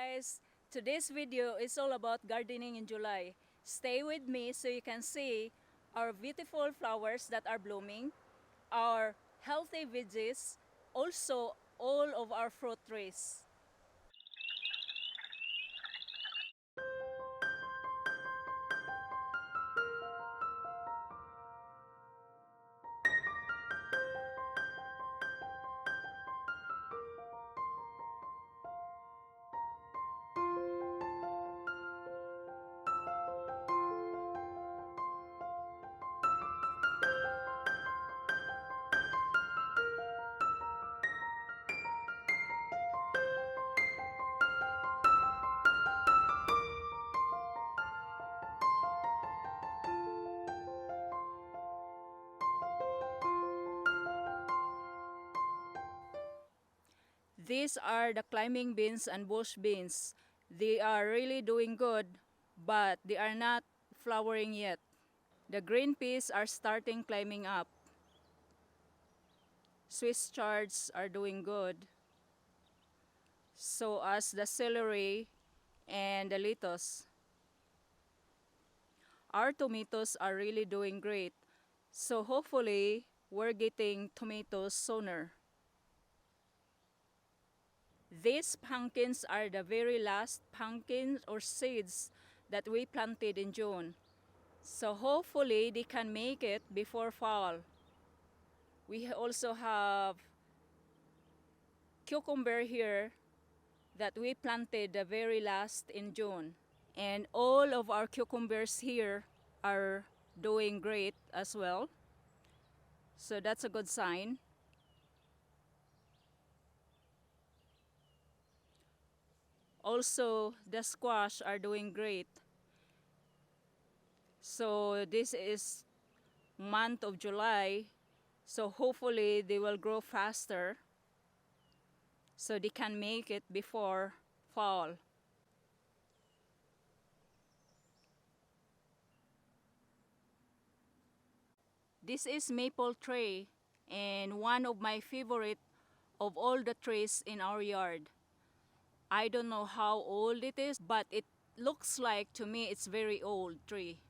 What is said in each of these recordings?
guys! Today's video is all about gardening in July. Stay with me so you can see our beautiful flowers that are blooming, our healthy veggies, also all of our fruit trees. These are the climbing beans and bush beans. They are really doing good, but they are not flowering yet. The green peas are starting climbing up. Swiss chards are doing good. So as the celery and the lettuce. Our tomatoes are really doing great. So hopefully we're getting tomatoes sooner. These pumpkins are the very last pumpkins or seeds that we planted in June. So hopefully they can make it before fall. We also have cucumber here that we planted the very last in June. And all of our cucumbers here are doing great as well. So that's a good sign. Also, the squash are doing great. So this is month of July. So hopefully they will grow faster so they can make it before fall. This is maple tree and one of my favorite of all the trees in our yard. I don't know how old it is, but it looks like to me it's very old tree.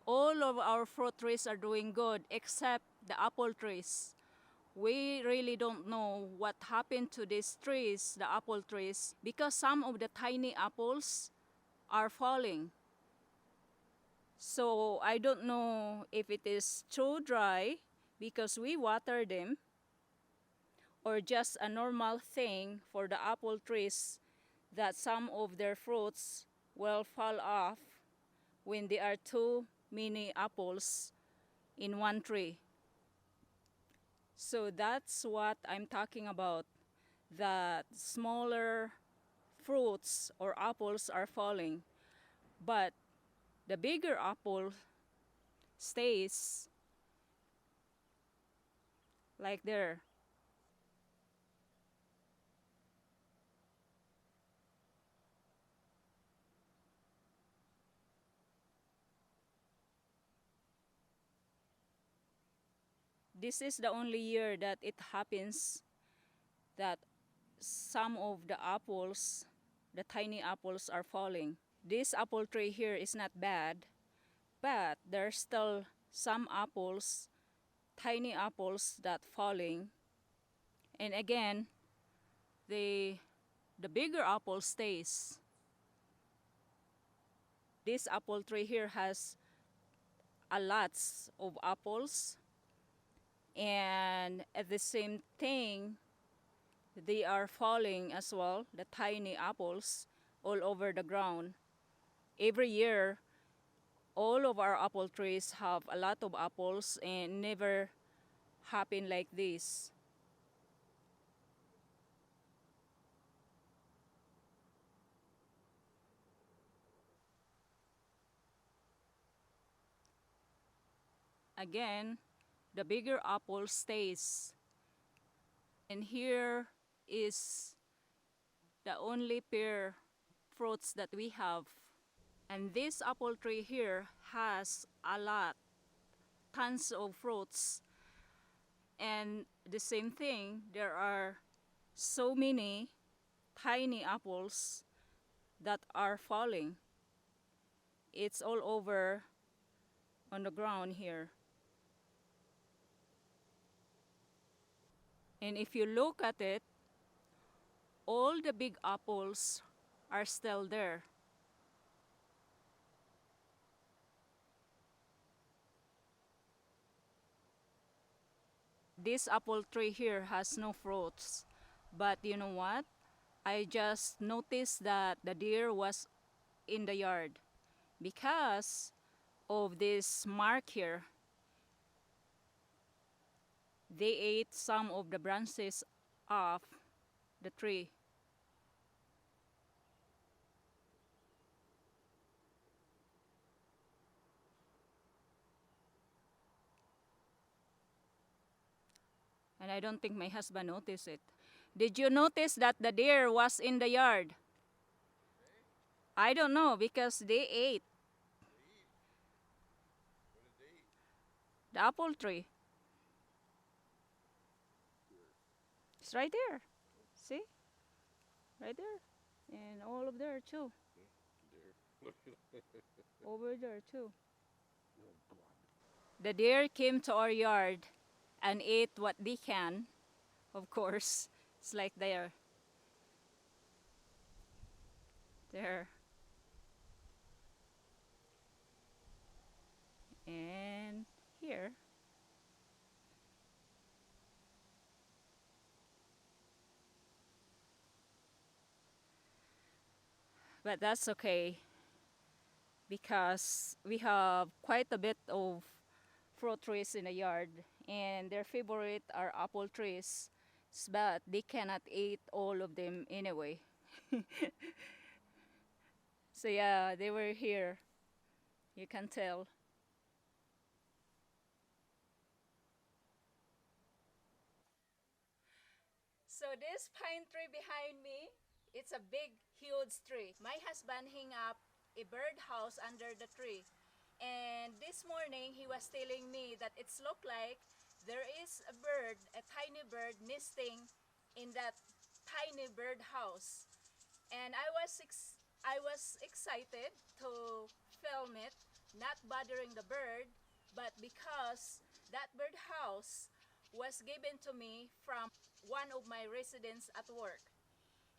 All of our fruit trees are doing good except the apple trees. We really don't know what happened to these trees, the apple trees, because some of the tiny apples are falling. So I don't know if it is too dry because we water them or just a normal thing for the apple trees that some of their fruits will fall off when there are too many apples in one tree. So that's what I'm talking about, that smaller fruits or apples are falling, but the bigger apple stays like there. This is the only year that it happens that some of the apples, the tiny apples, are falling. This apple tree here is not bad, but there's still some apples, tiny apples that falling. And again, the bigger apple stays. This apple tree here has a lots of apples, and at the same thing they are falling as well, the tiny apples all over the ground. Every year all of our apple trees have a lot of apples and never happen like this. Again, the bigger apple stays. And here is the only pear fruits that we have. And this apple tree here has a lot, tons of fruits. And the same thing, there are so many tiny apples that are falling. It's all over on the ground here. And if you look at it, all the big apples are still there. This apple tree here has no fruits. But you know what? I just noticed that the deer was in the yard because of this mark here. They ate some of the branches off the tree. And I don't think my husband noticed it. Did you notice that the deer was in the yard? I don't know because they ate the apple tree. It's right there. See? Right there. And all of there too. Over there too. The deer came to our yard and ate what they can, of course. It's like there. There. And here. But that's okay because we have quite a bit of fruit trees in the yard and their favorite are apple trees, but they cannot eat all of them anyway. So yeah, they were here. You can tell. So this pine tree behind me, it's a big, huge tree. My husband hung up a birdhouse under the tree. And this morning, he was telling me that it's look like there is a bird, a tiny bird nesting in that tiny birdhouse. And I was excited to film it, not bothering the bird, but because that birdhouse was given to me from one of my residents at work.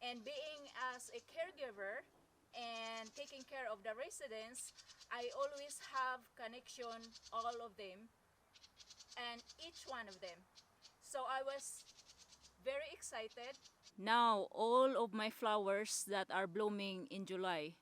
And being as a caregiver and taking care of the residents, I always have connection all of them and each one of them. So I was very excited. Now all of my flowers that are blooming in July.